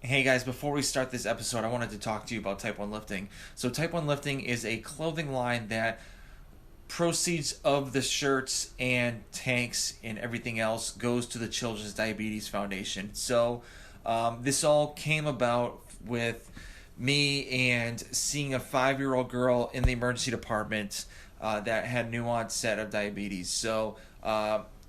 Hey guys, before we start this episode, I wanted to talk to you about Type 1 lifting. So, Type 1 lifting is a clothing line that proceeds of the shirts and tanks and everything else goes to the Children's Diabetes Foundation. So, this all came about with me and seeing a 5-year-old girl in the emergency department that had new onset of diabetes. So,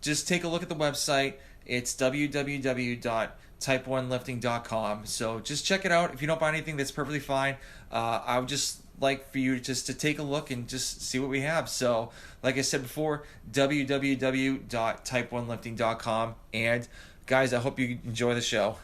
just take a look at the website. It's www.type1lifting.com. So just check it out. If you don't buy anything, that's perfectly fine. I would just like for you just to take a look and just see what we have. So, like I said before, www.type1lifting.com. And guys, I hope you enjoy the show.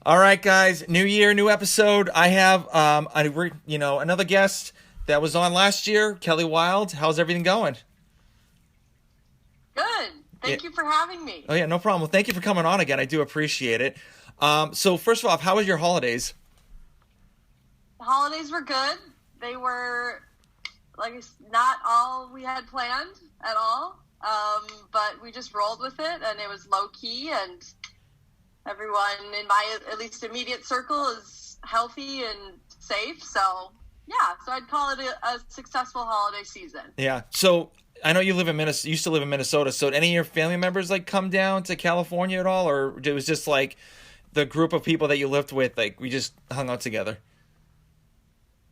All right, guys. New year, new episode. I have another guest that was on last year, Kelly Wild. How's everything going? Good. Thank you for having me. Oh yeah, no problem. Well, thank you for coming on again. I do appreciate it. So first of all, how was your holidays? The holidays were good. They were not all we had planned at all, but we just rolled with it, and it was low key, and everyone in my at least immediate circle is healthy and safe. So yeah, so I'd call it a successful holiday season. Yeah. So I know you live in Minnesota. You used to live in Minnesota. So did any of your family members come down to California at all, or it was just the group of people that you lived with? We just hung out together.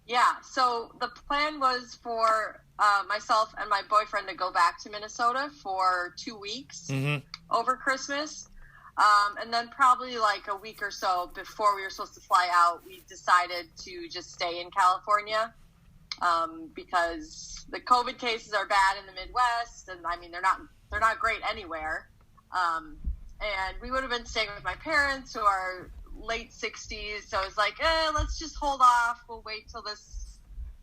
Yeah. So the plan was for myself and my boyfriend to go back to Minnesota for 2 weeks over Christmas. And then probably a week or so before we were supposed to fly out, we decided to just stay in California because the COVID cases are bad in the Midwest, and I mean they're not great anywhere. And we would have been staying with my parents who are late 60s, so it's let's just hold off. We'll wait till this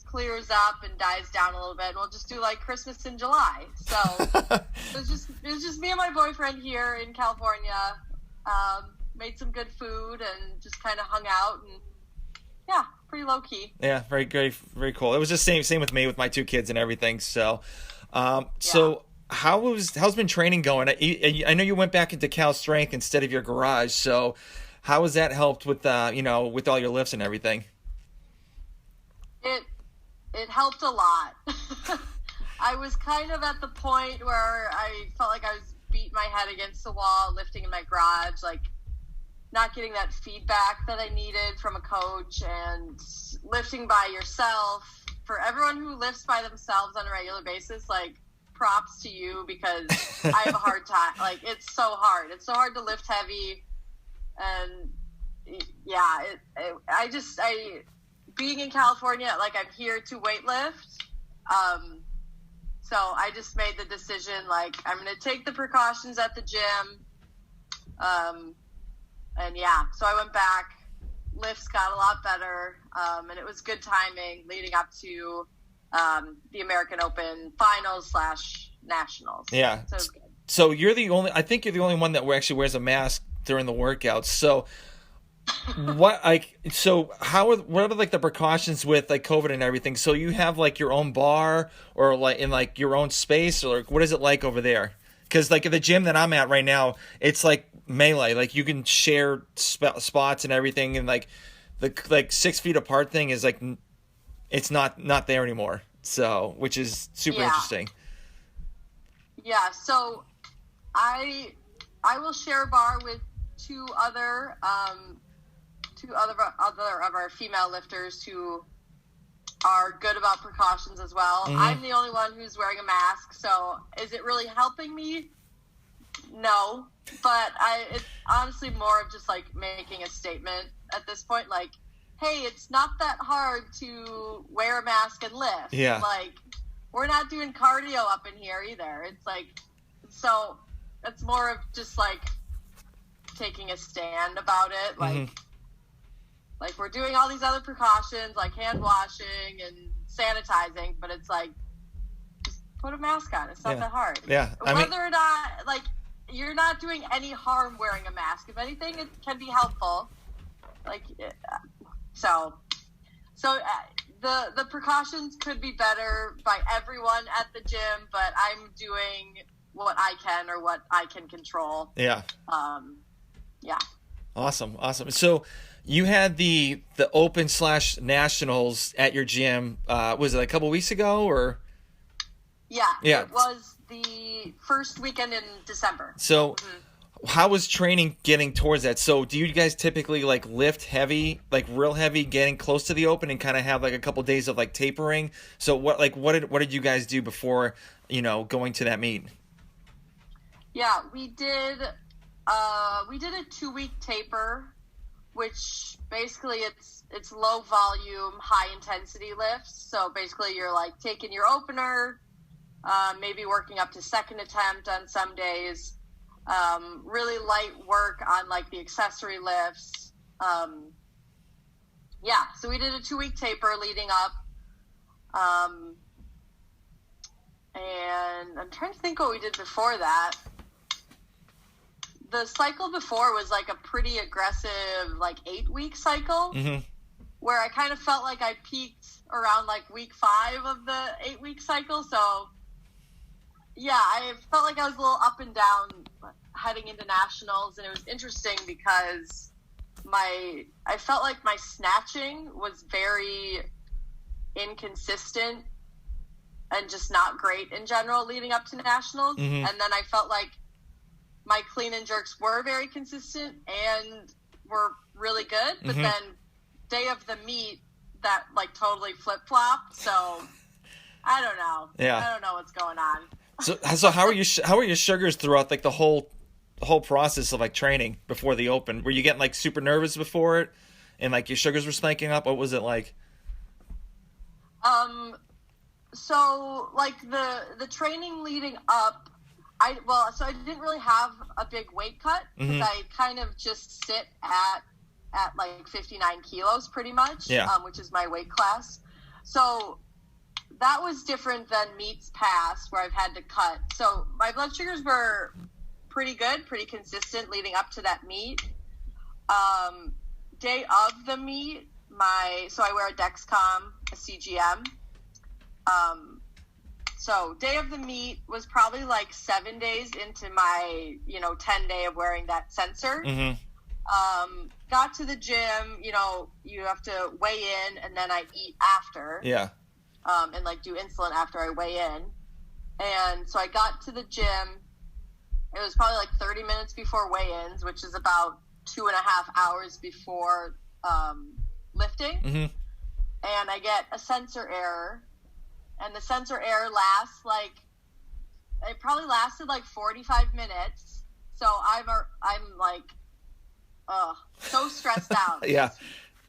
clears up and dies down a little bit, and we'll just do Christmas in July. So it was just me and my boyfriend here in California. Made some good food and just kind of hung out, and yeah, pretty low key. Yeah, very great, very cool. It was just same with me with my 2 kids and everything. So, So how's been training going? I know you went back into Cal Strength instead of your garage. So how has that helped with with all your lifts and everything? It helped a lot. I was kind of at the point where I felt like I was beating my head against the wall, lifting in my garage, not getting that feedback that I needed from a coach, and lifting by yourself. For everyone who lifts by themselves on a regular basis, props to you, because I have a hard time. It's so hard. It's so hard to lift heavy. And yeah, being in California, I'm here to weightlift. So I just made the decision, I'm going to take the precautions at the gym. And yeah, so I went back, lifts got a lot better. And it was good timing leading up to, the American Open finals /nationals. Yeah. So it was good. So I think you're the only one that actually wears a mask during the workouts. So what are the precautions with COVID and everything? So you have your own bar or in your own space, or what is it like over there? Because at the gym that I'm at right now, it's melee. You can share spots and everything, and the 6 feet apart thing is it's not there anymore. So which is super interesting. Yeah. So I will share a bar with two other of our female lifters who are good about precautions as well. I'm the only one who's wearing a mask, so is it really helping me? No, but it's honestly more of just making a statement at this point, hey, it's not that hard to wear a mask and lift. Yeah. We're not doing cardio up in here either. It's so it's more of just taking a stand about it. We're doing all these other precautions, hand washing and sanitizing, but it's just put a mask on. It's not that hard. Yeah. Whether or not, you're not doing any harm wearing a mask. If anything, it can be helpful. Like, so the precautions could be better by everyone at the gym, but I'm doing what I can or what I can control. Yeah. Yeah. Awesome. So you had the Open / Nationals at your gym. Was it a couple weeks ago or? Yeah. It was the first weekend in December. So how was training getting towards that? So do you guys typically like lift heavy, like real heavy, getting close to the Open and kind of have like a couple days of like tapering? So what did you guys do before, going to that meet? Yeah, we did a 2-week taper, which basically it's low volume, high intensity lifts. So basically you're like taking your opener, maybe working up to second attempt on some days, really light work on like the accessory lifts. So we did a 2-week taper leading up. And I'm trying to think what we did before that. The cycle before was like a pretty aggressive, like 8-week cycle, where I kind of felt like I peaked around like week 5 of the 8-week cycle. So yeah, I felt like I was a little up and down heading into nationals, and it was interesting because I felt like my snatching was very inconsistent and just not great in general leading up to nationals. And then I felt like my clean and jerks were very consistent and were really good, but then day of the meet that like totally flip-flopped. So I don't know. Yeah. I don't know what's going on. So how are your sugars throughout like the whole process of like training before the Open? Were you getting like super nervous before it and like your sugars were spiking up? What was it like? So like the training leading up, I didn't really have a big weight cut because I kind of just sit at like 59 kilos pretty much, which is my weight class. So that was different than meets past where I've had to cut. So my blood sugars were pretty good, pretty consistent leading up to that meet. Day of the meet, so I wear a Dexcom, a CGM. So day of the meet was probably like 7 days into my, 10 day of wearing that sensor. Got to the gym, you have to weigh in and then I eat after. Yeah. And like do insulin after I weigh in. And so I got to the gym. It was probably like 30 minutes before weigh-ins, which is about 2.5 hours before lifting. And I get a sensor error. And the sensor error lasts it probably lasted like 45 minutes. So I'm like, so stressed out. Yeah.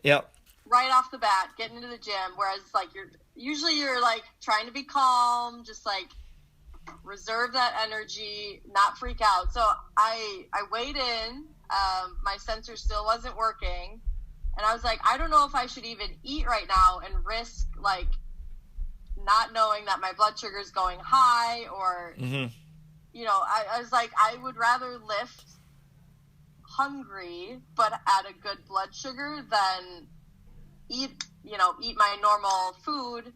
Yep. Right off the bat, getting into the gym, whereas like you're like trying to be calm, just like reserve that energy, not freak out. So I weighed in, my sensor still wasn't working, and I was like, I don't know if I should even eat right now and risk like not knowing that my blood sugar is going high or I was like, I would rather lift hungry but at a good blood sugar than eat my normal food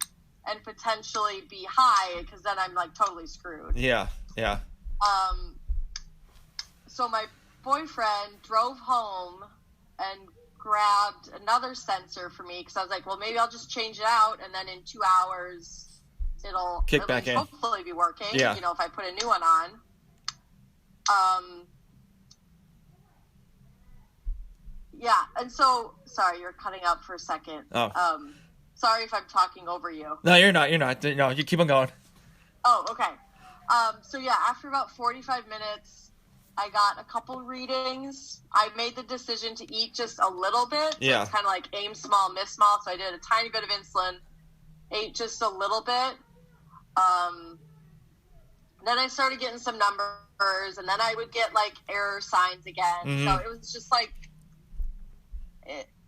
and potentially be high, because then I'm like totally screwed. Yeah. So my boyfriend drove home and grabbed another sensor for me because I was like, well, maybe I'll just change it out and then in 2 hours it'll kick back in. Hopefully be working. Yeah. If I put a new one on. Yeah, and so sorry, you're cutting out for a second. Oh. Sorry if I'm talking over you. No, you're not. No, you keep on going. Oh, okay. So yeah, after about 45 minutes, I got a couple readings. I made the decision to eat just a little bit. So Yeah. It's kind of like aim small, miss small. So I did a tiny bit of insulin, ate just a little bit. Then I started getting some numbers, and then I would get like error signs again. So it was just like,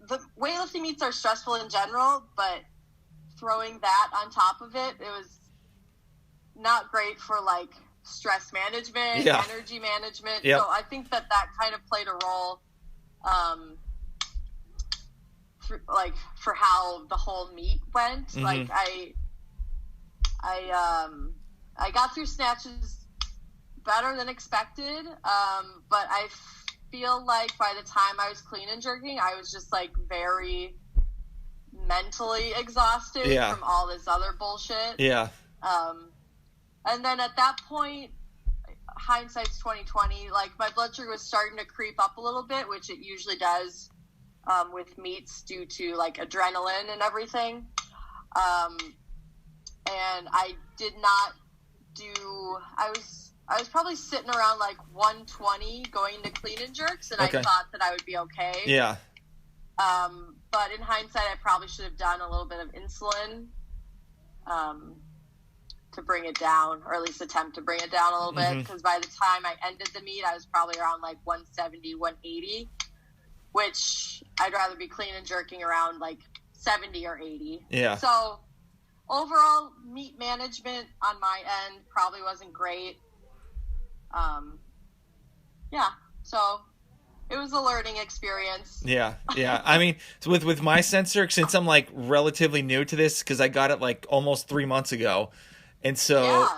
the weightlifting meets are stressful in general, but throwing that on top of it, it was not great for like stress management, Yeah. energy management. Yep. So I think that kind of played a role, for how the whole meet went. Mm-hmm. Like I got through snatches better than expected, but I feel like by the time I was clean and jerking, I was just like very mentally exhausted Yeah. from all this other bullshit. Yeah. And then at that point, hindsight's 2020. Like my blood sugar was starting to creep up a little bit, which it usually does with meets due to like adrenaline and everything. And I did not do. I was probably sitting around like 120 going to clean and jerks, and Okay. I thought that I would be okay. Yeah. But in hindsight, I probably should have done a little bit of insulin to bring it down, or at least attempt to bring it down a little bit. Because by the time I ended the meet, I was probably around like 170, 180, which I'd rather be clean and jerking around like 70 or 80. Yeah. So overall, meet management on my end probably wasn't great. Yeah. So it was a learning experience. Yeah, yeah. I mean, so with my sensor, since I'm like relatively new to this, because I got it like almost 3 months ago, and so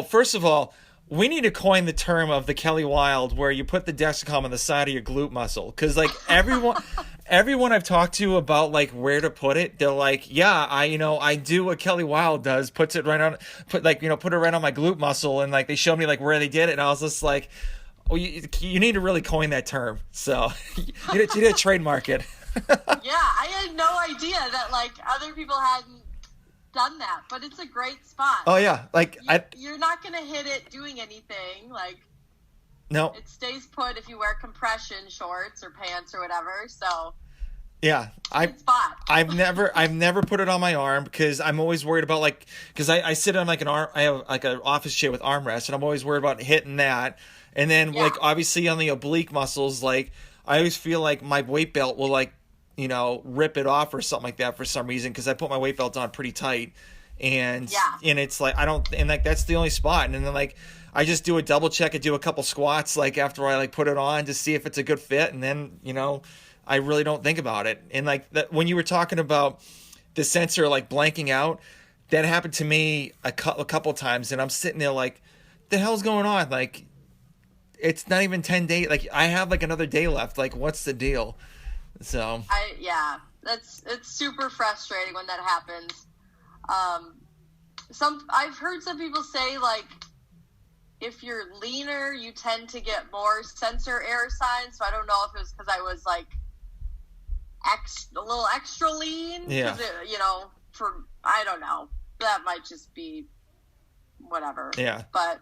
first of all, we need to coin the term of the Kelly Wild, where you put the Dexcom on the side of your glute muscle, because like everyone I've talked to about like where to put it, they're like, yeah, I do what Kelly Wild does, put it right on my glute muscle, and like they showed me like where they did it, and I was just like, well, you need to really coin that term. So you need to trademark it. Yeah, I had no idea that like other people hadn't done that, but it's a great spot. Oh yeah, like you're not gonna hit it doing anything. Like no, it stays put if you wear compression shorts or pants or whatever. So yeah, I've never put it on my arm, because I'm always worried about like, because I sit on like an arm, I have like an office chair with armrest, and I'm always worried about hitting that. And then like obviously on the oblique muscles, like I always feel like my weight belt will like, rip it off or something like that for some reason, because I put my weight belt on pretty tight, and it's like that's the only spot. And then like I just do a double check, I do a couple squats like after I like put it on to see if it's a good fit, and then I really don't think about it. And like that, when you were talking about the sensor like blanking out, that happened to me a couple times, and I'm sitting there like, the hell's going on? Like, it's not even 10 days. Like, I have like another day left. Like, what's the deal? So it's super frustrating when that happens. I've heard some people say like, if you're leaner, you tend to get more sensor error signs. So I don't know if it was because I was like a little extra lean. Yeah. I don't know. That might just be whatever. Yeah. But,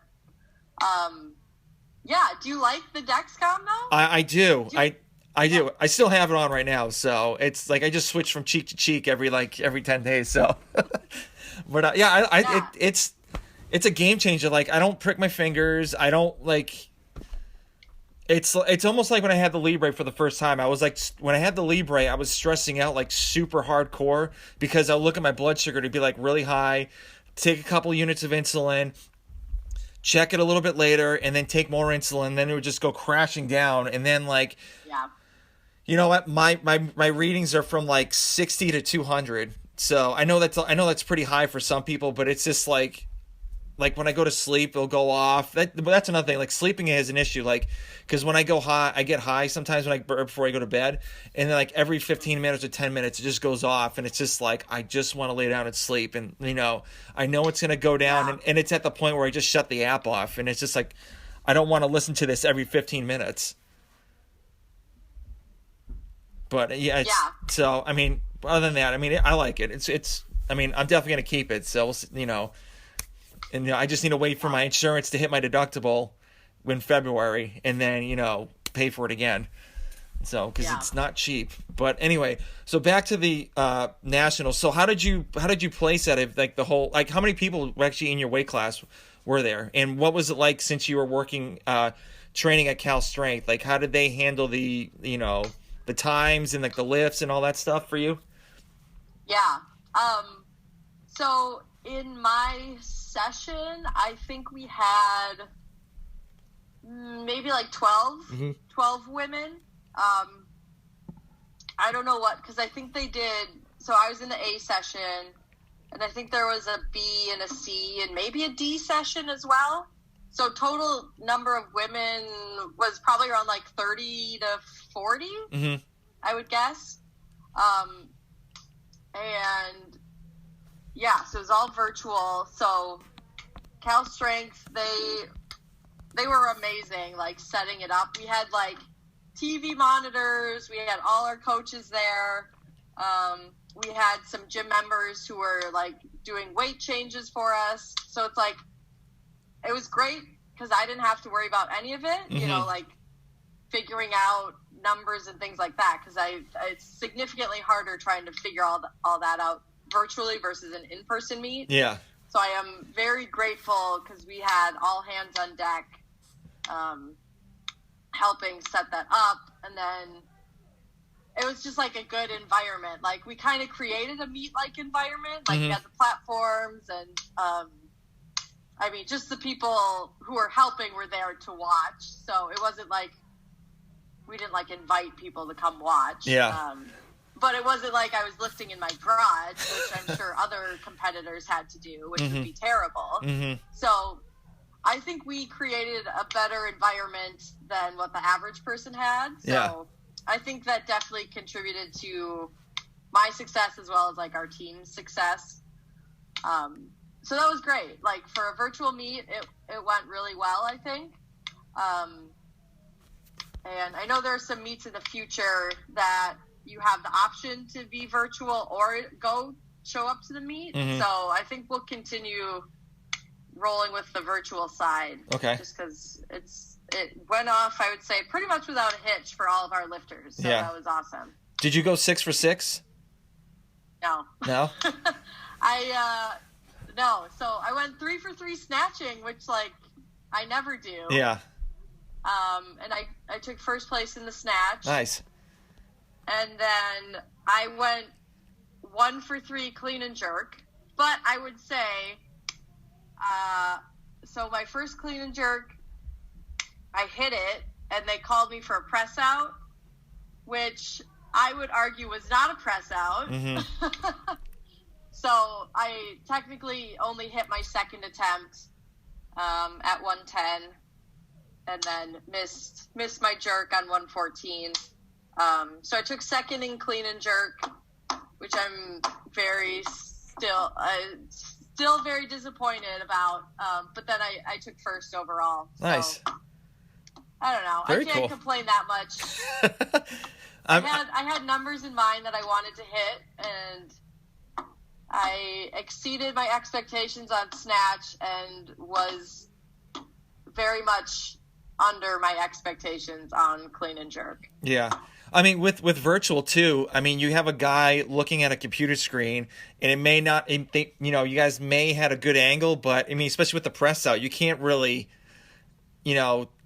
yeah. Do you like the Dexcom though? I do. I do. I still have it on right now. So it's like, I just switch from cheek to cheek every 10 days. So, but it's a game changer. Like, I don't prick my fingers. I don't like, it's almost like when I had the Libre for the first time. I was like, when I had the Libre, I was stressing out like super hardcore, because I'll look at my blood sugar to be like really high, take a couple units of insulin, check it a little bit later, and then take more insulin. Then it would just go crashing down. And then like, you know what? My readings are from like 60 to 200. So I know that's pretty high for some people, but it's just like when I go to sleep, it'll go off. But that's another thing. Like, sleeping is an issue. Like, because when I get high sometimes before I go to bed, and then like every 15 minutes or 10 minutes, it just goes off, and it's just like, I just want to lay down and sleep. And I know it's gonna go down, and it's at the point where I just shut the app off, and it's just like, I don't want to listen to this every 15 minutes. But so I mean, other than that, I mean, I like it. It's. I mean, I'm definitely gonna keep it. So and I just need to wait for my insurance to hit my deductible in February, and then pay for it again. So because it's not cheap. But anyway, so back to the nationals. So how did you place at it? Like the whole, like, how many people were actually in your weight class were there, and what was it like since you were working training at Cal Strength? Like, how did they handle the the times and like the lifts and all that stuff for you? Yeah. So in my session, I think we had maybe like 12 women. I don't know what, because I think they did, so I was in the A session, and I think there was a B and a C and maybe a D session as well. So total number of women was probably around like 30 to 40, I would guess. And yeah, so it was all virtual. So Cal Strength, they were amazing, like setting it up. We had like TV monitors. We had all our coaches there. We had some gym members who were like doing weight changes for us. So it's like, it was great because I didn't have to worry about any of it, you know, like figuring out numbers and things like that. Because it's significantly harder trying to figure all that out virtually versus an in-person meet. Yeah. So I am very grateful because we had all hands on deck, helping set that up. And then it was just like a good environment. Like we kind of created a meet-like environment. Like we had the platforms and, I mean, just the people who were helping were there to watch. So it wasn't like we didn't like invite people to come watch. Yeah. But it wasn't like I was lifting in my garage, which I'm sure other competitors had to do, which would be terrible. So I think we created a better environment than what the average person had. So I think that definitely contributed to my success as well as like our team's success. So that was great. Like for a virtual meet, it went really well, I think. And I know there are some meets in the future that you have the option to be virtual or show up to the meet. So I think we'll continue rolling with the virtual side. Okay. Just because it went off, I would say, pretty much without a hitch for all of our lifters. So that was awesome. Did you go 6 for 6? No. No? No. So I went 3 for 3 snatching, which like I never do. Yeah. And I took first place in the snatch. Nice. And then I went 1 for 3 clean and jerk. But I would say, so my first clean and jerk, I hit it, and they called me for a press out, which I would argue was not a press out. So I technically only hit my second attempt at 110, and then missed my jerk on 114. So I took second in clean and jerk, which I'm still very disappointed about. But then I took first overall. So, nice. I don't know. I can't complain that much. I had numbers in mind that I wanted to hit, and I exceeded my expectations on snatch and was very much under my expectations on clean and jerk. Yeah. I mean, with virtual too, I mean, you have a guy looking at a computer screen, and it may not, you guys may had a good angle, but I mean, especially with the press out, you can't really,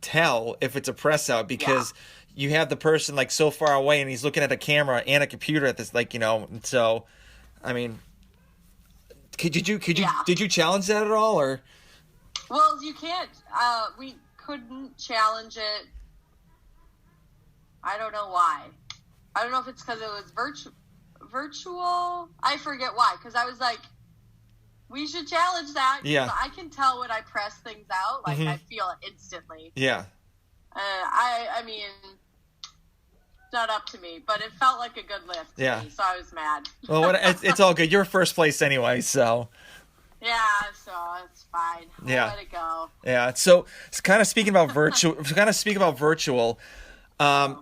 tell if it's a press out because you have the person like so far away and he's looking at a camera and a computer at this, so, I mean, did you challenge that at all, or? Well, you can't, we couldn't challenge it. I don't know why. I don't know if it's because it was virtual. I forget why. Because I was like, we should challenge that. Yeah. I can tell when I press things out. Like, I feel it instantly. Yeah. I mean, it's not up to me. But it felt like a good lift to me, so I was mad. Well, it's all good. You're first place anyway, so. Yeah, so it's fine. I'll let it go. Yeah. So, kind of speaking about virtual,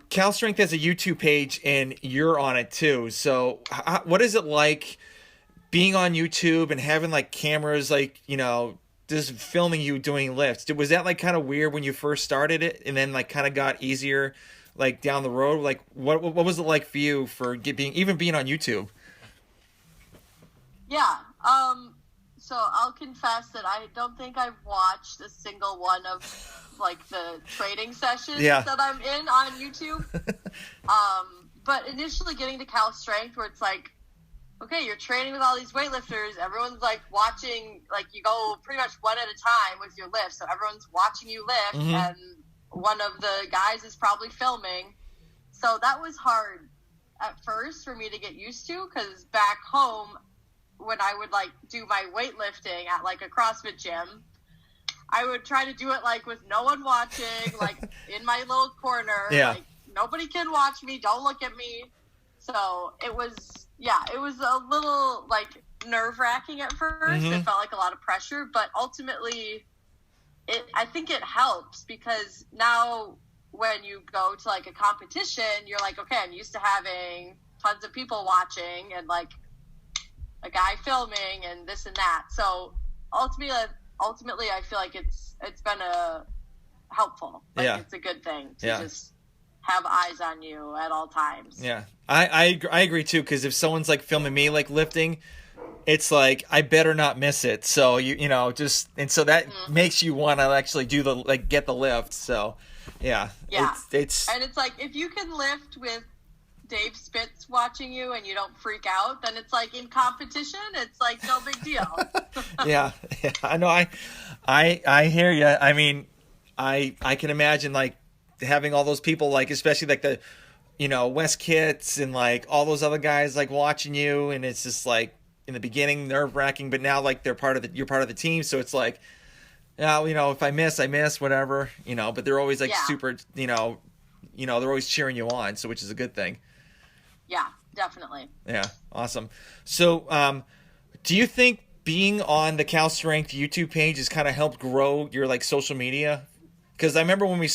Cal Strength has a YouTube page, and you're on it too. So, what is it like being on YouTube and having like cameras, like just filming you doing lifts? Was that like kind of weird when you first started it, and then like kind of got easier, like down the road? Like, what was it like for you for being on YouTube? Yeah. So I'll confess that I don't think I've watched a single one of like the training sessions that I'm in on YouTube. But initially getting to Cal Strength, where it's like okay, you're training with all these weightlifters. Everyone's like watching, like you go pretty much one at a time with your lift. So everyone's watching you lift, and one of the guys is probably filming. So that was hard at first for me to get used to, because back home, when I would like do my weightlifting at like a CrossFit gym, I would try to do it like with no one watching, like in my little corner. Yeah. Like nobody can watch me. Don't look at me. So it was a little like nerve-wracking at first. It felt like a lot of pressure, but ultimately I think it helps, because now when you go to like a competition, you're like, okay, I'm used to having tons of people watching and like a guy filming and this and that. So ultimately I feel like it's been helpful. Like it's a good thing to just have eyes on you at all times. Yeah. I agree too, because if someone's like filming me like lifting, it's like I better not miss it. So you know, just, and so that makes you want to actually do the like get the lift. So yeah. It's and it's like if you can lift with Dave Spitz watching you and you don't freak out, then it's like in competition, it's like no big deal. yeah. I know. I hear you. I mean, I can imagine like having all those people, like especially like the, you know, West Kits and like all those other guys like watching you, and it's just like in the beginning nerve wracking, but now like you're part of the team, so it's like, now, you know, if I miss, whatever, you know, but they're always like super, you know, they're always cheering you on, so which is a good thing. Yeah, definitely. Yeah, awesome. So, do you think being on the Cal Strength YouTube page has kind of helped grow your like social media? Because I remember when I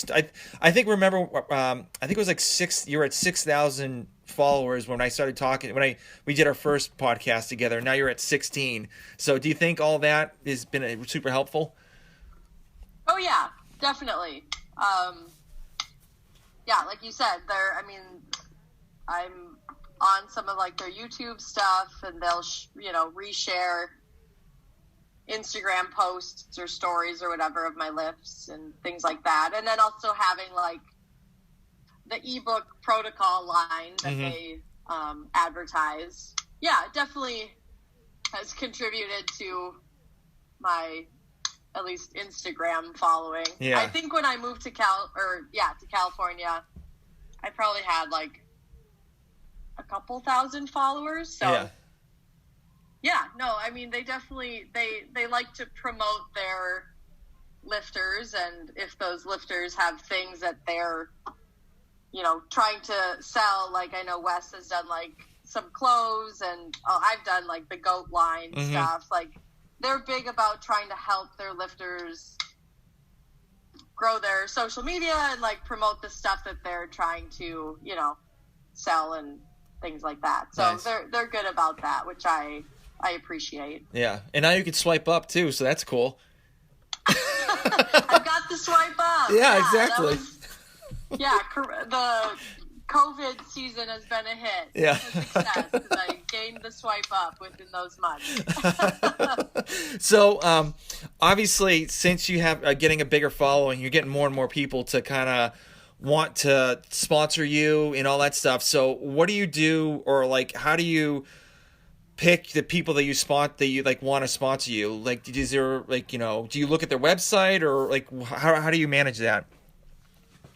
think it was like you were at 6,000 followers when I started talking, we did our first podcast together. Now you're at 16. So do you think all that has been super helpful? Oh yeah, definitely. Yeah, like you said, I'm on some of like their YouTube stuff, and they'll reshare Instagram posts or stories or whatever of my lifts and things like that. And then also having like the ebook protocol line that they advertise. Yeah, it definitely has contributed to my at least Instagram following. Yeah. I think when I moved to California, I probably had like a couple thousand followers. So yeah, no, I mean, they definitely, they like to promote their lifters, and if those lifters have things that they're, trying to sell, like I know Wes has done like some clothes, and I've done like the goat line stuff. Like they're big about trying to help their lifters grow their social media and like promote the stuff that they're trying to, sell and things like that. So nice. They're good about that, which I appreciate. Yeah, and now you can swipe up too, so that's cool. I've got the swipe up. Yeah, exactly. The COVID season has been a hit. Yeah. It's a success, because I gained the swipe up within those months. So, obviously, since you have getting a bigger following, you're getting more and more people to kind of want to sponsor you and all that stuff. So, what do you do, or like, how do you pick the people that you like want to sponsor you? Like, is there like, do you look at their website, or like how do you manage that?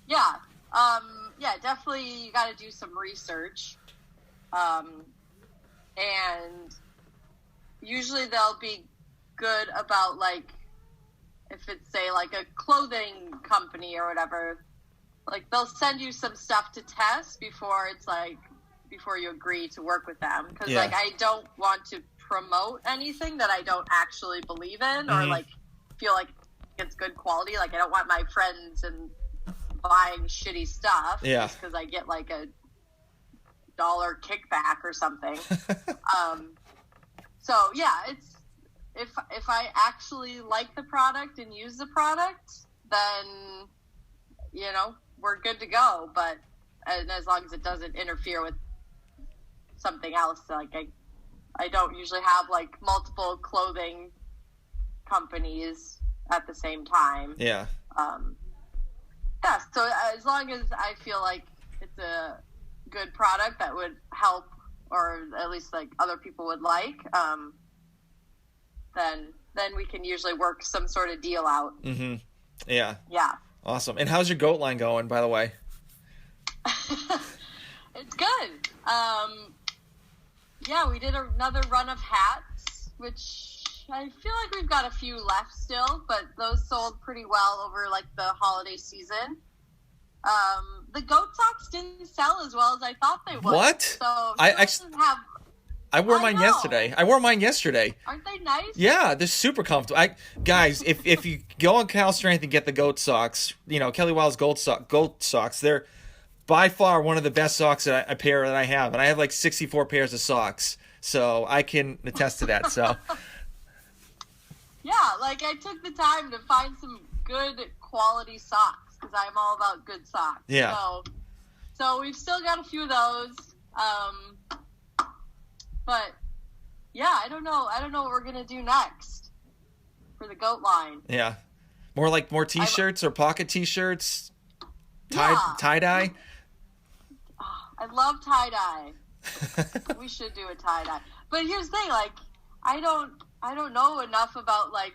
Yeah. Definitely you got to do some research. And usually they'll be good about like, if it's say like a clothing company or whatever, like they'll send you some stuff to test before you agree to work with them. Because like I don't want to promote anything that I don't actually believe in, or like feel like it's good quality. Like I don't want my friends and buying shitty stuff just because I get like $1 kickback or something. So yeah, it's if I actually like the product and use the product, then we're good to go. But and as long as it doesn't interfere with something else, like I don't usually have like multiple clothing companies at the same time. Yeah. So as long as I feel like it's a good product that would help or at least like other people would like, then we can usually work some sort of deal out. Mm-hmm. Yeah. Yeah. Awesome. And how's your goat line going, by the way? It's good. Yeah, we did another run of hats, which I feel like we've got a few left still, but those sold pretty well over like the holiday season. The goat socks didn't sell as well as I thought they would. What? So I wore mine yesterday. Aren't they nice? Yeah, they're super comfortable. Guys, if you go on Cal Strength and get the goat socks, Kelly Wild's goat socks, they're by far one of the best socks that I have, and I have like 64 pairs of socks, so I can attest to that. So yeah, like I took the time to find some good quality socks because I'm all about good socks. Yeah. So we've still got a few of those. But yeah, I don't know what we're gonna do next for the goat line. Yeah, more t-shirts or pocket t-shirts, tie dye. Oh, I love tie dye. We should do a tie dye. But here's the thing, like I don't know enough about like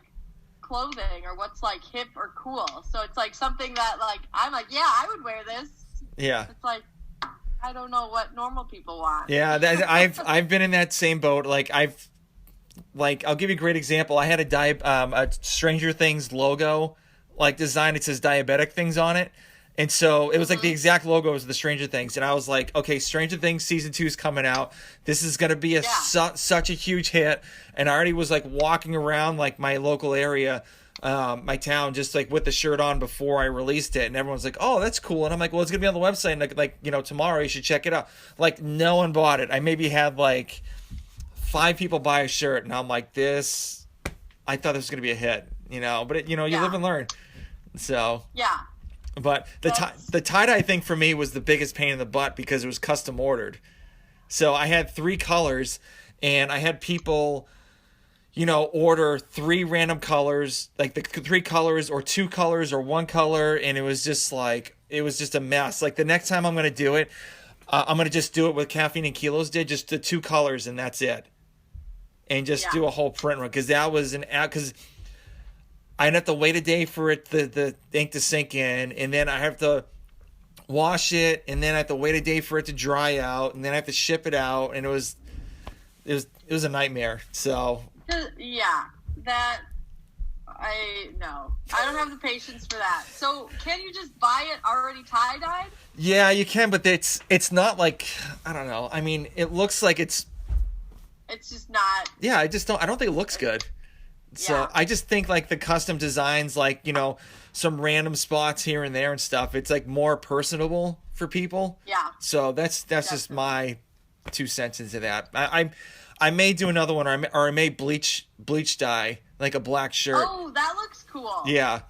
clothing or what's like hip or cool. So it's like something that like I'm like, yeah, I would wear this. Yeah. It's like I don't know what normal people want. Yeah, I've been in that same boat. I'll give you a great example. I had a Stranger Things logo design. It says diabetic things on it. And so it was like the exact logo of the Stranger Things. And I was like, okay, Stranger Things season 2 is coming out. This is going to be such a huge hit. And I already was like walking around like my local area, my town, just like with the shirt on before I released it. And everyone's like, oh, that's cool. And I'm like, well, it's going to be on the website. And tomorrow you should check it out. Like no one bought it. I maybe had like 5 people buy a shirt. And I'm like, I thought this was going to be a hit, but you live and learn. So, yeah. But the tie-dye thing for me was the biggest pain in the butt because it was custom ordered. So I had 3 colors, and I had people, order 3 random colors, like the 3 colors or 2 colors or 1 color, and it was just a mess. Like the next time I'm going to do it, I'm going to just do it with Caffeine and Kilos did, just the 2 colors, and that's it. And just do a whole print run, because that was because I'd have to wait a day for it, the ink to sink in, and then I have to wash it, and then I have to wait a day for it to dry out, and then I have to ship it out, and it was a nightmare. So yeah, I don't have the patience for that. So can you just buy it already tie-dyed? Yeah, you can, but it's not like, I don't know. I mean, it looks like it's just not. Yeah, I don't think it looks good. So I just think like the custom designs, like, some random spots here and there and stuff, it's like more personable for people. Yeah. So that's just my 2 cents into that. I may do another one, or I may bleach dye like a black shirt. Oh, that looks cool. Yeah.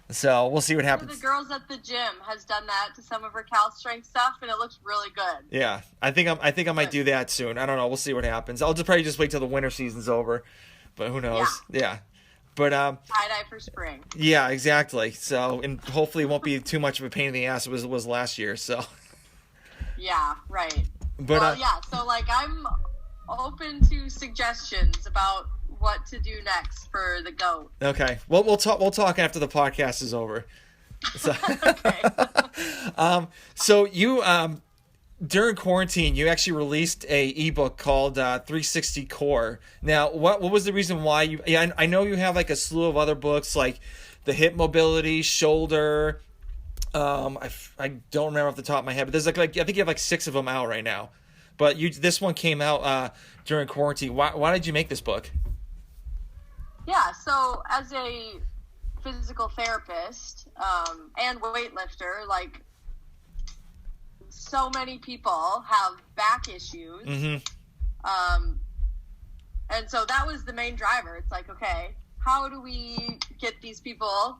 So we'll see what happens. One of the girls at the gym has done that to some of her Cal Strength stuff, and it looks really good. Yeah, I think I might do that soon. I don't know. We'll see what happens. I'll probably just wait till the winter season's over. But who knows? Yeah. But tie-dye for spring. Yeah, exactly. So, and hopefully it won't be too much of a pain in the ass it was last year. So. Yeah, right. But so like I'm open to suggestions about what to do next for the goat. Okay. Well, we'll talk after the podcast is over. So, okay. So you during quarantine, you actually released a ebook called 360 Core. Now, what was the reason why you? Yeah, I know you have like a slew of other books, like the hip mobility, shoulder. I don't remember off the top of my head, but there's like I think you have like 6 of them out right now. But this one came out during quarantine. Why did you make this book? Yeah, so as a physical therapist and weightlifter, like, so many people have back issues. Mm-hmm. And so that was the main driver. It's like, okay, how do we get these people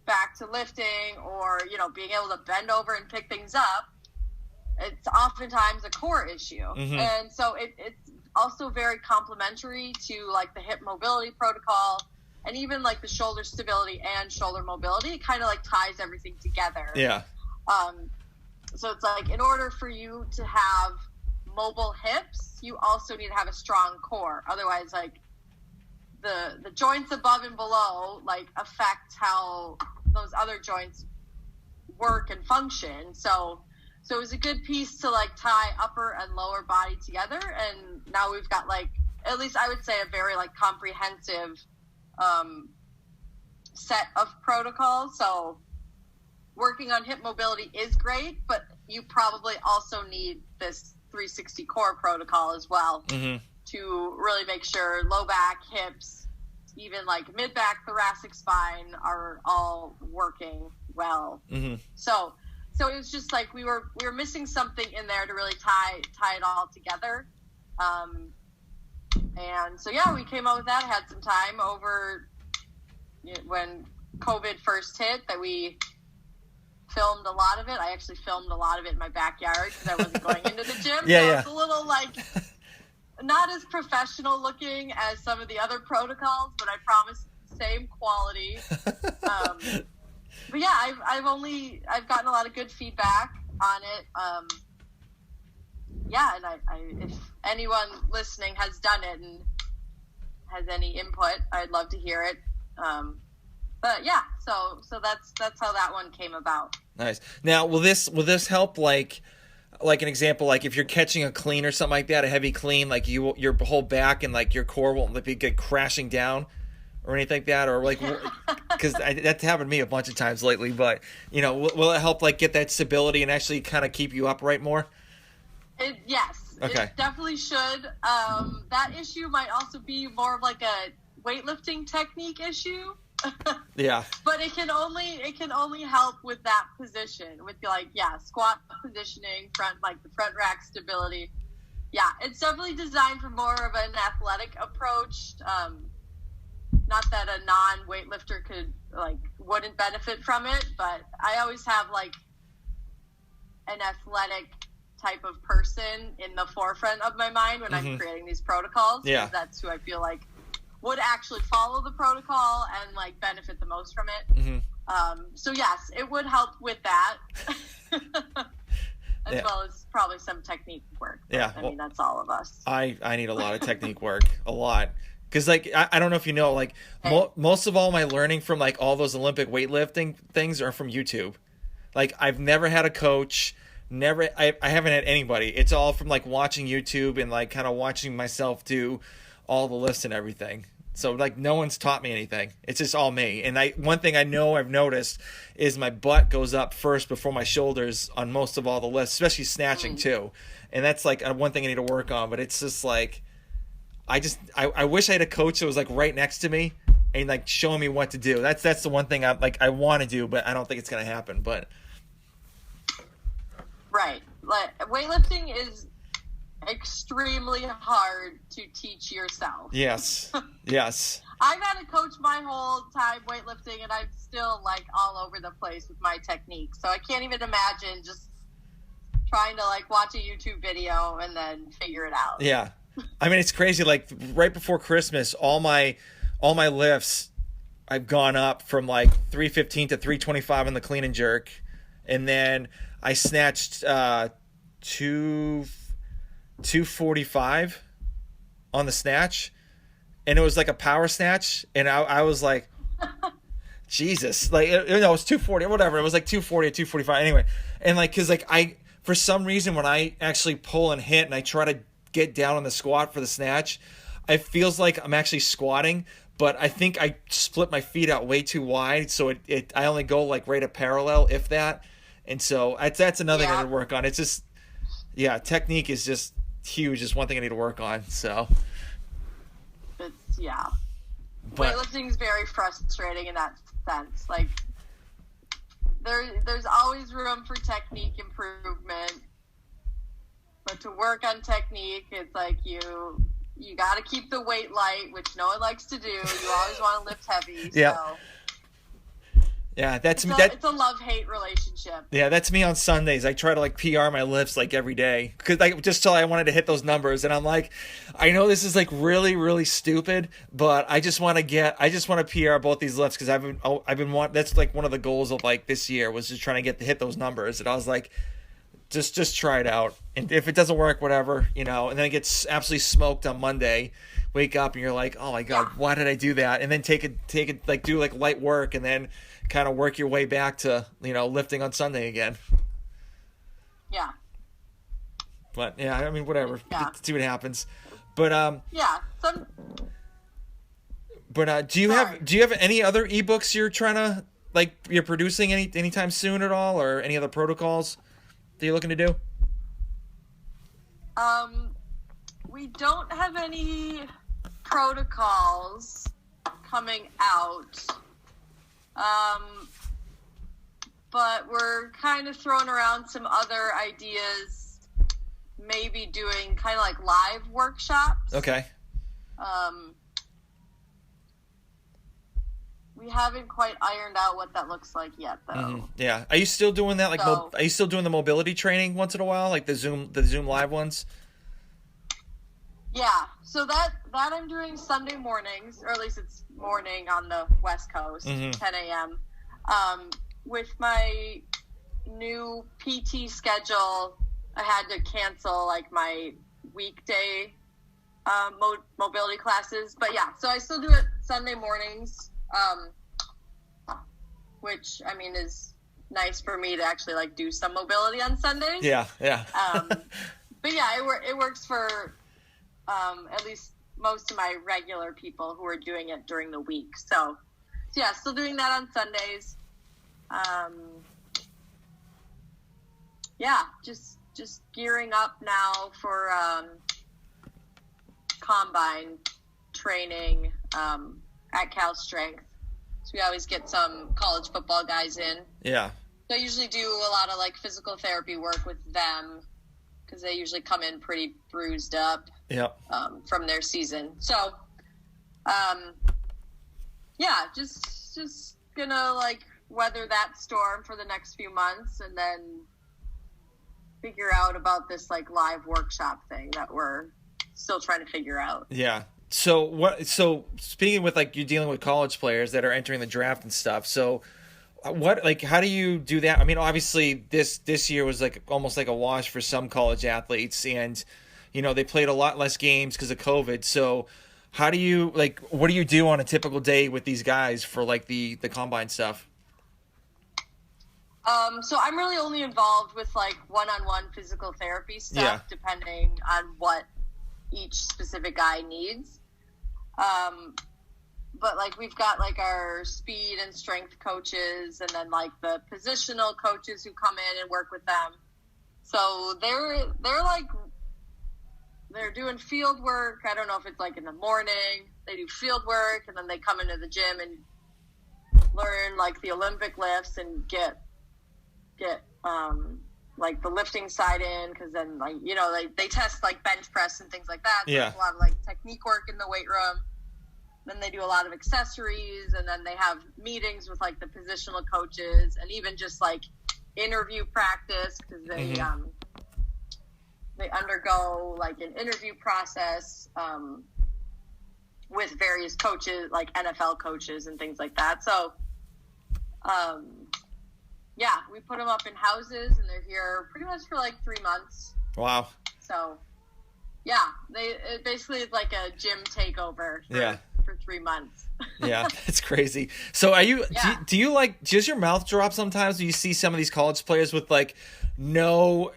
back to lifting or, being able to bend over and pick things up? It's oftentimes a core issue. Mm-hmm. And so it's also very complementary to like the hip mobility protocol and even like the shoulder stability and shoulder mobility. It kind of like ties everything together. Yeah. So it's like, in order for you to have mobile hips, you also need to have a strong core. Otherwise, like the joints above and below like affect how those other joints work and function. So it was a good piece to like tie upper and lower body together. And now we've got like, at least I would say, a very like comprehensive set of protocols. So working on hip mobility is great, but you probably also need this 360 core protocol as well to really make sure low back, hips, even like mid back, thoracic spine are all working well. So it was just like we were missing something in there to really tie it all together. And so yeah, we came up with that. I had some time over when COVID first hit that we filmed a lot of it. I actually filmed a lot of it in my backyard because I wasn't going into the gym. It's a little like not as professional looking as some of the other protocols, but I promise same quality. But yeah, I've gotten a lot of good feedback on it. And I if anyone listening has done it and has any input, I'd love to hear it. But yeah, so that's how that one came about. Nice. Now, will this help like an example, like if you're catching a clean or something like that, a heavy clean, like your whole back and like your core won't get crashing down or anything like that, or like because that's happened to me a bunch of times lately. But will it help like get that stability and actually kind of keep you upright more? Yes. Okay. It definitely should. That issue might also be more of like a weightlifting technique issue. Yeah. But it can only help with that position, with like squat positioning, the front rack stability. Yeah, it's definitely designed for more of an athletic approach. Not that a non-weightlifter wouldn't benefit from it, but I always have like an athletic type of person in the forefront of my mind when I'm creating these protocols. Yeah. That's who I feel like would actually follow the protocol and like benefit the most from it. So yes, it would help with that. As well as probably some technique work. Yeah. I mean, that's all of us. I need a lot of technique work, a lot. Because like I don't know if you know, like most of all my learning from like all those Olympic weightlifting things are from YouTube. Like I've never had a coach, I haven't had anybody. It's all from like watching YouTube and like kind of watching myself do all the lifts and everything. So like no one's taught me anything. It's just all me. And one thing I know I've noticed is my butt goes up first before my shoulders on most of all the lifts, especially snatching too. And that's like one thing I need to work on. But it's just like I wish I had a coach that was like right next to me and like showing me what to do. That's the one thing I want to do, but I don't think it's gonna happen. But right, like weightlifting is extremely hard to teach yourself. Yes. I've had a coach my whole time weightlifting, and I'm still like all over the place with my technique. So I can't even imagine just trying to like watch a YouTube video and then figure it out. Yeah. I mean, it's crazy. Like right before Christmas, all my lifts, I've gone up from like 315 to 325 on the clean and jerk, and then I snatched 245 on the snatch, and it was like a power snatch, and I was like, Jesus, like it was 240 or whatever. It was like 240 or 245 anyway, and like because like for some reason when I actually pull and hit and I try to get down on the squat for the snatch, it feels like I'm actually squatting, but I think I split my feet out way too wide, so I only go like right at parallel, if that. And so that's another thing I need to work on. It's just technique is just huge. It's one thing I need to work on. So weightlifting is very frustrating in that sense. Like there's always room for technique improvement. But to work on technique, it's like you got to keep the weight light, which no one likes to do. You always want to lift heavy. Yeah. So. Yeah, it's a love-hate relationship. Yeah, that's me on Sundays. I try to like PR my lifts like every day because I wanted to hit those numbers, and I'm like, I know this is like really really stupid, but I just want to PR both these lifts because I've been wanting. That's like one of the goals of like this year was just trying to hit those numbers, and I was like, just try it out, and if it doesn't work, whatever, and then it gets absolutely smoked on Monday. Wake up and you're like, oh my god, why did I do that? And then take it like do like light work, and then kind of work your way back to lifting on Sunday again. Yeah. But yeah, I mean, whatever. Yeah. See what happens. But yeah. Do you have any other ebooks you're trying to you're producing anytime soon at all, or any other protocols that you're looking to do? We don't have any protocols coming out. But we're kind of throwing around some other ideas, maybe doing kind of like live workshops. Okay. We haven't quite ironed out what that looks like yet, though. Mm-hmm. Yeah. Are you still doing that? Are you still doing the mobility training once in a while, like the Zoom live ones? Yeah. So that I'm doing Sunday mornings, or at least it's morning on the West Coast, 10 a.m. With my new PT schedule, I had to cancel my weekday mobility classes. But yeah, so I still do it Sunday mornings. Which I mean is nice for me to actually do some mobility on Sundays. Yeah. But yeah, it works for at least most of my regular people who are doing it during the week. So yeah, still doing that on Sundays. Yeah, just gearing up now for combine training at Cal Strength. So we always get some college football guys in. Yeah. So I usually do a lot of physical therapy work with them because they usually come in pretty bruised up. Yeah. From their season. So, yeah, just gonna weather that storm for the next few months, and then figure out about this live workshop thing that we're still trying to figure out. Yeah. So speaking with you're dealing with college players that are entering the draft and stuff. So how do you do that? I mean, obviously this year was almost like a wash for some college athletes, and they played a lot less games because of COVID. So how do you what do you do on a typical day with these guys for the combine stuff? So I'm really only involved with one-on-one physical therapy stuff, depending on what each specific guy needs. But we've got our speed and strength coaches, and then the positional coaches who come in and work with them. So they're doing field work. I don't know if it's in the morning they do field work, and then they come into the gym and learn the Olympic lifts and get the lifting side in, because then they test bench press and things like that. So there's a lot of technique work in the weight room. Then they do a lot of accessories, and then they have meetings with the positional coaches, and even just interview practice, because they they undergo an interview process with various coaches, NFL coaches and things like that. So yeah, we put them up in houses, and they're here pretty much for 3 months. Wow. So yeah, it basically is like a gym takeover for 3 months. Yeah, it's crazy. So are you, do you does your mouth drop sometimes when you see some of these college players with no,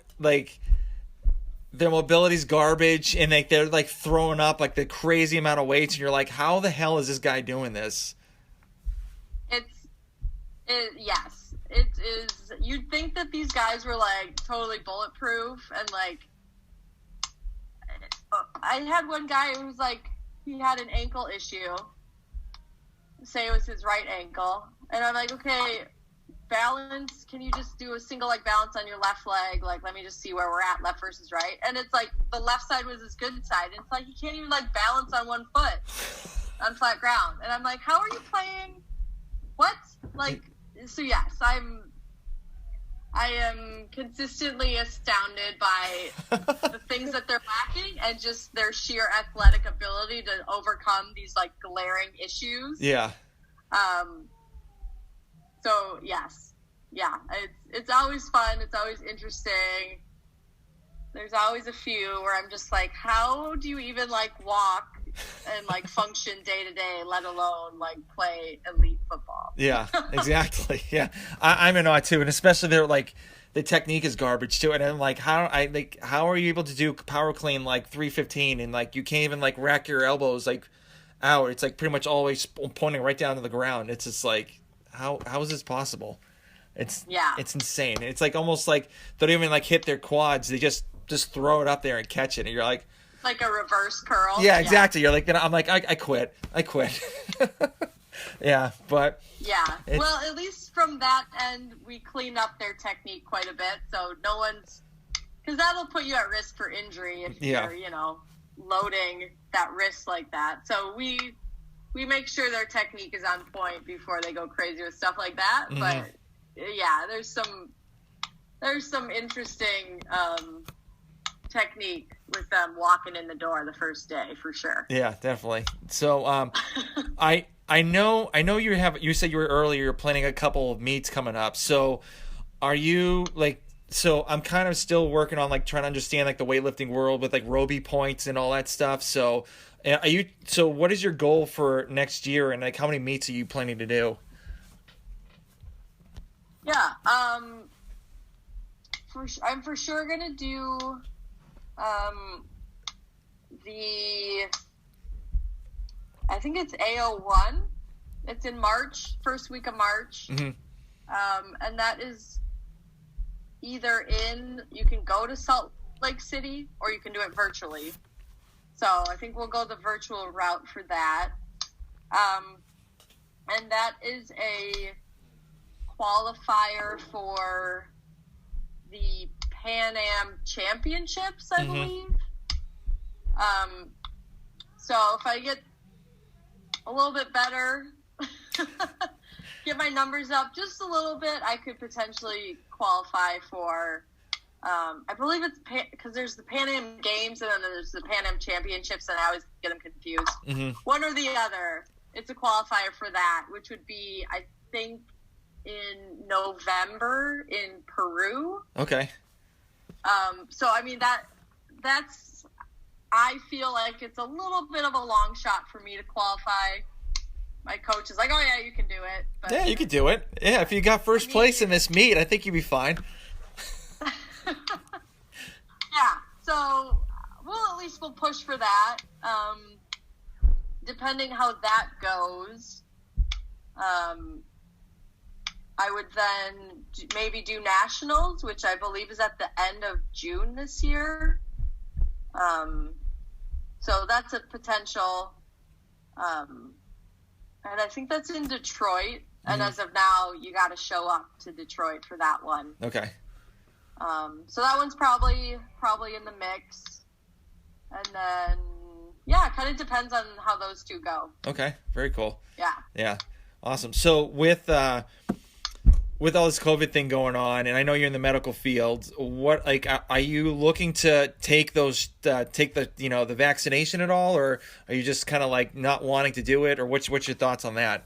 their mobility's garbage, and they're throwing up the crazy amount of weights, and you're like, how the hell is this guy doing this? Yes, it is. You'd think that these guys were totally bulletproof, and I had one guy who was he had an ankle issue. Say it was his right ankle, and I'm like, okay, balance. Can you just do a single balance on your left leg? Let me just see where we're at, left versus right. And it's the left side was his good side, and it's he can't even balance on one foot on flat ground. And I'm like, how are you playing? What? So yes, I am consistently astounded by the things that they're lacking, and just their sheer athletic ability to overcome these glaring issues. Yeah. So yes, yeah, it's always fun. It's always interesting. There's always a few where I'm just like, how do you even like walk and like function day to day, let alone like play elite football? Yeah, exactly. Yeah, I'm in awe too, and especially they're like the technique is garbage too, and I'm like, how are you able to do power clean like 315 and like you can't even like rack your elbows like out? It's like pretty much always pointing right down to the ground. It's just like how is this possible? It's insane. It's like almost like they don't even like hit their quads. They just throw it up there and catch it, and you're like a reverse curl. yeah, exactly. You're like, then I'm like, I quit. Yeah, but yeah. Well, at least from that end, we clean up their technique quite a bit, so no one's, because that'll put you at risk for injury if you're, loading that wrist like that. So we make sure their technique is on point before they go crazy with stuff like that. Mm-hmm. But yeah, there's some interesting technique with them walking in the door the first day for sure. Yeah, definitely. So I know you said you were earlier you're planning a couple of meets coming up. So are you like, so I'm kind of still working on like trying to understand like the weightlifting world with like Roby points and all that stuff. So what is your goal for next year, and like how many meets are you planning to do? Yeah, I'm for sure gonna do I think it's AO1. It's in March, first week of March. Mm-hmm. And that is either you can go to Salt Lake City or you can do it virtually. So I think we'll go the virtual route for that. And that is a qualifier for the Pan Am Championships, I believe. So if I get a little bit better, get my numbers up just a little bit, I could potentially qualify for, I believe it's because there's the Pan Am Games and then there's the Pan Am Championships, and I always get them confused. Mm-hmm. One or the other. It's a qualifier for that, which would be, I think, in November in Peru. Okay. So I mean that's I feel like it's a little bit of a long shot for me to qualify. My coach is like, "Oh yeah, you can do it." But, yeah, you can do it. Yeah, if you got first place in this meet, I think you'd be fine. Yeah. So we'll push for that. Depending how that goes, I would then maybe do nationals, which I believe is at the end of June this year. So that's a potential. And I think that's in Detroit. And as of now, you got to show up to Detroit for that one. Okay. So that one's probably in the mix. And then, yeah, it kind of depends on how those two go. Okay. Very cool. Yeah. Yeah. Awesome. So with all this COVID thing going on, and I know you're in the medical field, what, like, are you looking to take the vaccination at all, or are you just kind of like not wanting to do it, or what's your thoughts on that?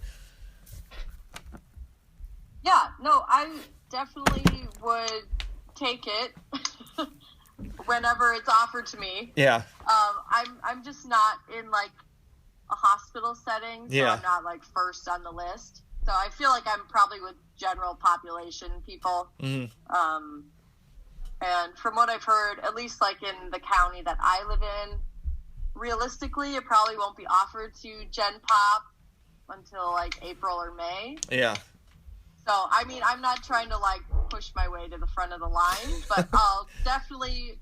Yeah, no, I definitely would take it whenever it's offered to me. Yeah. I'm just not in like a hospital setting, so I'm not like first on the list. So I feel like I'm probably with general population people. Mm-hmm. And from what I've heard, at least like in the county that I live in, realistically, it probably won't be offered to Gen Pop until like April or May. Yeah. So, I mean, I'm not trying to like push my way to the front of the line, but I'll definitely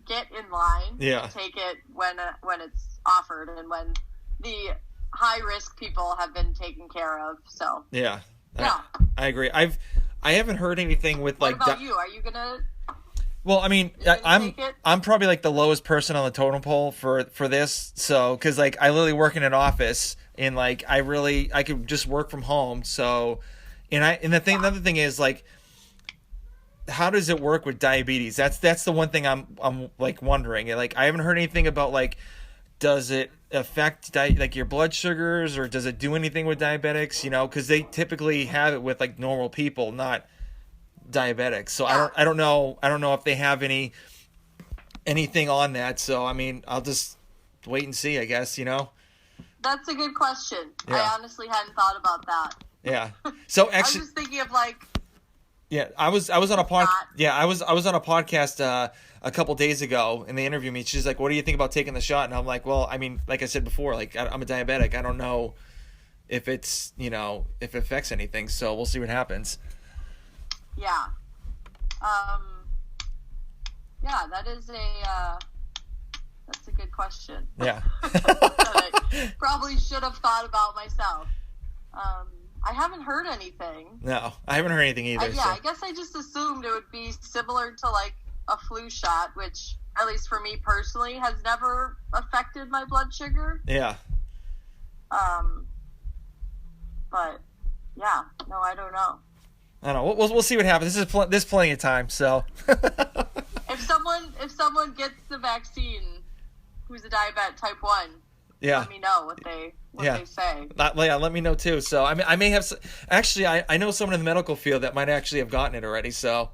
get in line and take it when it's offered and when the high risk people have been taken care of. So yeah, I agree. I haven't heard anything with like. What about you? Are you gonna? Well, I mean, I'm probably like the lowest person on the totem pole for this. So because like I literally work in an office and like I could just work from home. So another thing is like, how does it work with diabetes? That's the one thing I'm like wondering. Like I haven't heard anything about like, does it affect like your blood sugars, or does it do anything with diabetics? You know, because they typically have it with like normal people, not diabetics. So Yeah. I don't know if they have anything on that. So I mean, I'll just wait and see, I guess. You know. That's a good question. Yeah. I honestly hadn't thought about that. Yeah. So I was actually, just thinking of like. yeah, I was on a Not. I was on a podcast a couple days ago, and they interviewed me. She's like, "What do you think about taking the shot?" And I'm like, "Well, I mean, like I said before, like I'm a diabetic. I don't know if it's, you know, if it affects anything. So we'll see what happens." Yeah. Yeah, that's a good question. Yeah. That I probably should have thought about myself. I haven't heard anything. No, I haven't heard anything either. Yeah, so. I guess I just assumed it would be similar to like a flu shot, which, at least for me personally, has never affected my blood sugar. Yeah. But yeah, no, I don't know. I don't know. We'll see what happens. There's plenty of time. So. If someone gets the vaccine, who's a diabetic type 1, Yeah. let me know what they say. Let me know too. So I may have actually I know someone in the medical field that might actually have gotten it already. So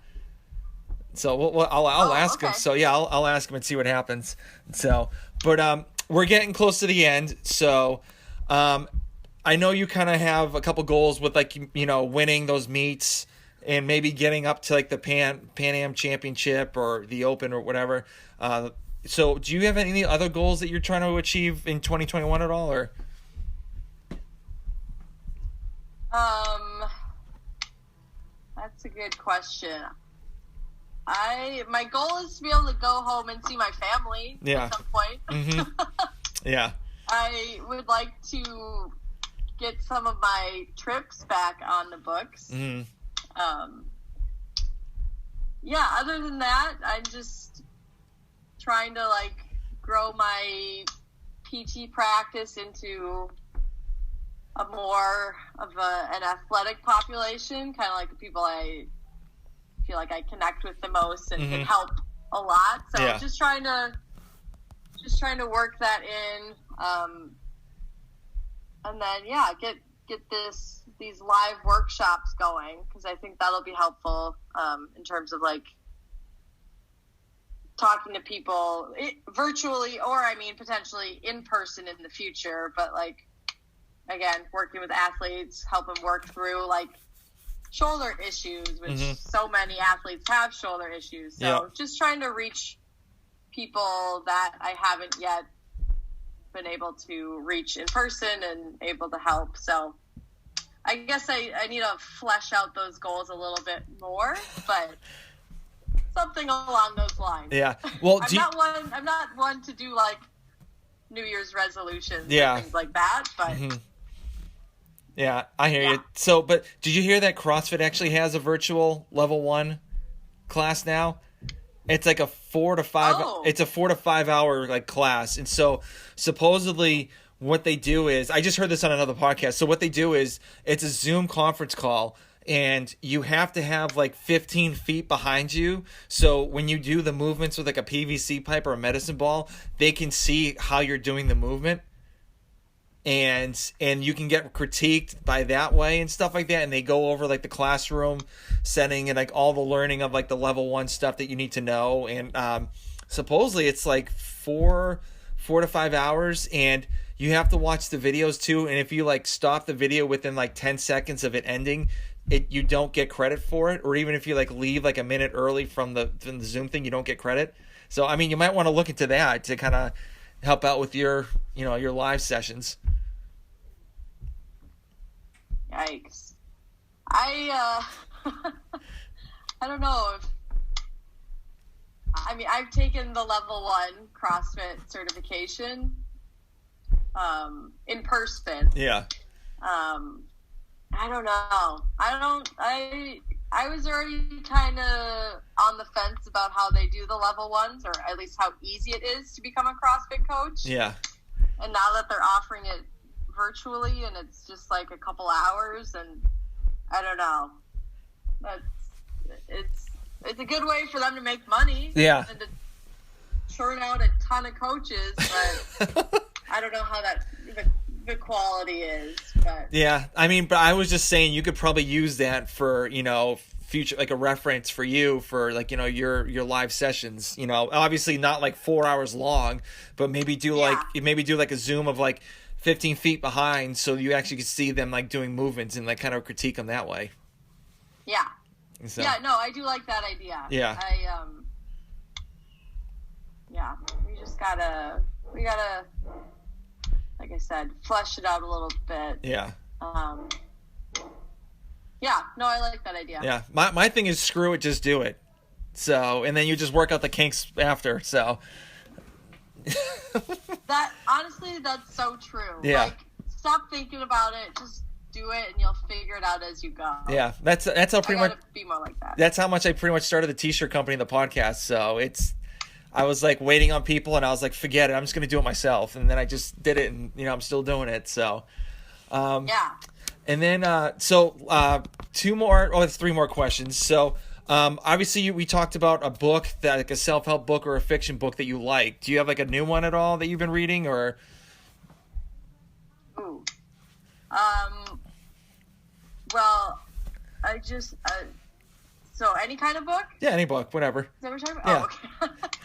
I'll ask him. Okay. So yeah, I'll ask him and see what happens. So but we're getting close to the end. So I know you kind of have a couple goals with, like, you know, winning those meets and maybe getting up to like the Pan Am Championship or the Open or whatever. So do you have any other goals that you're trying to achieve in 2021 at all, or? That's a good question. My goal is to be able to go home and see my family at some point. Mm-hmm. Yeah. I would like to get some of my trips back on the books. Mm-hmm. Yeah, other than that, I'm just trying to like grow my PT practice into a more of an athletic population, kind of like the people I feel like I connect with the most and can help a lot. So Yeah. just trying to work that in, and then get these live workshops going, because I think that'll be helpful in terms of like talking to people virtually, or I mean potentially in person in the future, but like, again, working with athletes, help them work through like shoulder issues, which so many athletes have shoulder issues. So just trying to reach people that I haven't yet been able to reach in person and able to help. So I guess I need to flesh out those goals a little bit more, but something along those lines. Yeah. Well, I'm not one to do like New Year's resolutions Yeah. and things like that, but Yeah, I hear you. So, but did you hear that CrossFit actually has a virtual level 1 class now? It's like a 4 to 5. Oh. It's a 4 to 5 hour like class, and so supposedly what they do is, I just heard this on another podcast. So what they do is, it's a Zoom conference call, and you have to have like 15 feet behind you. So when you do the movements with like a PVC pipe or a medicine ball, they can see how you're doing the movement. And you can get critiqued by that way and stuff like that. And they go over like the classroom setting and like all the learning of like the level 1 stuff that you need to know. And supposedly it's like 4 to 5 hours, and you have to watch the videos too. And if you like stop the video within like 10 seconds of it ending, you don't get credit for it. Or even if you like leave like a minute early from the Zoom thing, you don't get credit. So I mean, you might want to look into that to kind of help out with your live sessions. Yikes. I don't know if, I mean, I've taken the level 1 CrossFit certification in person. Yeah. I don't know. I was already kind of on the fence about how they do the level 1s, or at least how easy it is to become a CrossFit coach. Yeah. And now that they're offering it virtually and it's just like a couple hours, and I don't know. It's a good way for them to make money. Yeah. And to churn out a ton of coaches, but I don't know how the quality is, but Yeah, I mean, but I was just saying you could probably use that for, future, like a reference for you for like, your live sessions, obviously not like 4 hours long, but maybe do like a zoom of like 15 feet behind so you actually can see them like doing movements and like kind of critique them that way. Yeah. So, yeah, no, I do like that idea. Yeah. Yeah, we gotta, like I said, flesh it out a little bit. Yeah. Yeah, no, I like that idea. Yeah. My thing is screw it, just do it. So, and then you just work out the kinks after. So. Honestly, that's so true. Yeah. Like, stop thinking about it. Just do it, and you'll figure it out as you go. Yeah, that's how pretty much be more like that. That's how much I pretty much started the t-shirt company and the podcast. So I was like waiting on people, and I was like, forget it, I'm just gonna do it myself. And then I just did it, and I'm still doing it. So. Yeah. And then, three more questions. So, obviously, we talked about a book, like a self-help book or a fiction book that you like. Do you have like a new one at all that you've been reading, or? Ooh. Well, I just so any kind of book? Yeah, any book, whatever. Is that what we're talking Yeah. about? Oh, okay.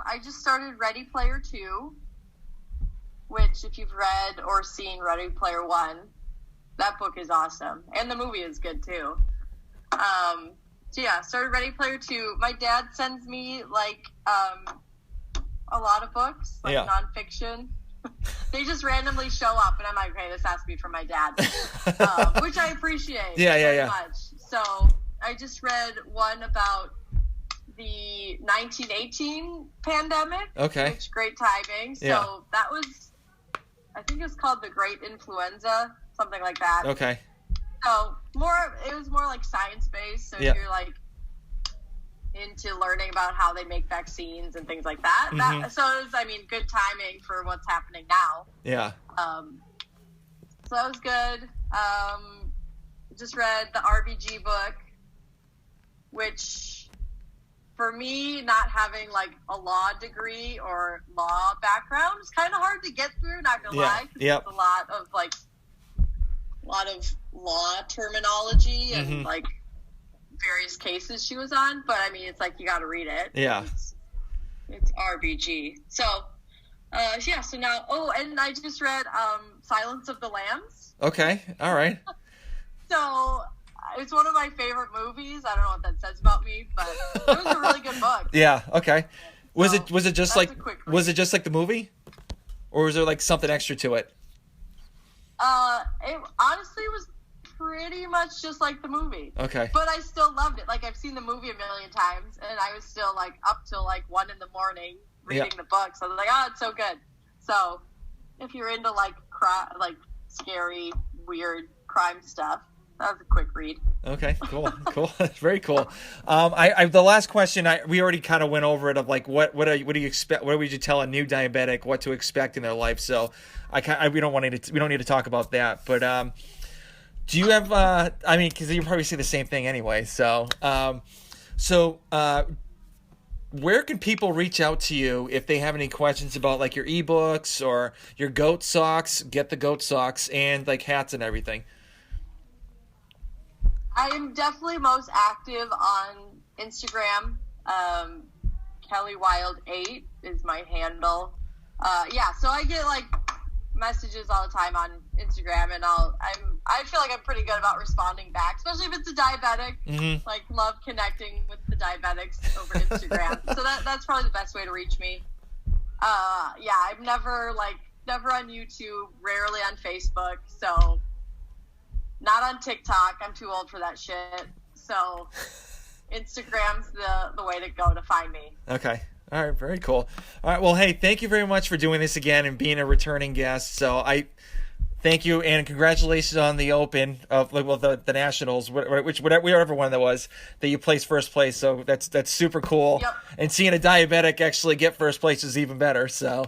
I just started Ready Player 2, which if you've read or seen Ready Player 1, that book is awesome. And the movie is good too. So yeah, started Ready Player 2. My dad sends me like a lot of books, like nonfiction. They just randomly show up, and I'm like, okay, this has to be from my dad, which I appreciate very much. So I just read one about the 1918 pandemic. Okay. Which great timing. So that was, I think it's called The Great Influenza, something like that. Okay. So it was more like science-based, so if you're like into learning about how they make vaccines and things like that. Mm-hmm. So it was, good timing for what's happening now. Yeah. So that was good. Just read the RBG book, which for me, not having like a law degree or law background, is kind of hard to get through, not gonna lie, because there's a lot of law terminology and like various cases she was on, but it's like you got to read it. Yeah, it's RBG. So, so now, and I just read Silence of the Lambs. Okay, all right. So it's one of my favorite movies. I don't know what that says about me, but it was a really good book. Yeah. Okay. Was it just like the movie, or was there like something extra to it? It honestly was pretty much just like the movie. Okay. But I still loved it. Like, I've seen the movie a million times, and I was still like up till like 1 a.m. reading the book. So I was like, oh, it's so good. So if you're into like scary, weird crime stuff, that was a quick read. Okay, cool. Very cool. The last question, we already kind of went over it of like, what do you expect? What would you tell a new diabetic what to expect in their life? So we don't need to talk about that, but, do you have, because you probably say the same thing anyway. So, where can people reach out to you if they have any questions about like your ebooks or your goat socks, get the goat socks, and like hats and everything? I am definitely most active on Instagram. KellyWild8 is my handle. So I get like messages all the time on Instagram, and I feel like I'm pretty good about responding back, especially if it's a diabetic. Mm-hmm. Like, love connecting with the diabetics over Instagram. So that's probably the best way to reach me. I'm never on YouTube, rarely on Facebook, so not on TikTok. I'm too old for that shit. So Instagram's the way to go to find me. Okay. All right, very cool. All right, well, hey, thank you very much for doing this again and being a returning guest. So I thank you, and congratulations on the Open of the Nationals, whatever one that was that you placed first place. So that's super cool. Yep. And seeing a diabetic actually get first place is even better. So,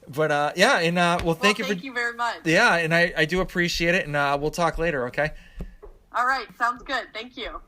but thank you very much. Yeah, and I do appreciate it, and we'll talk later. Okay. All right, sounds good. Thank you.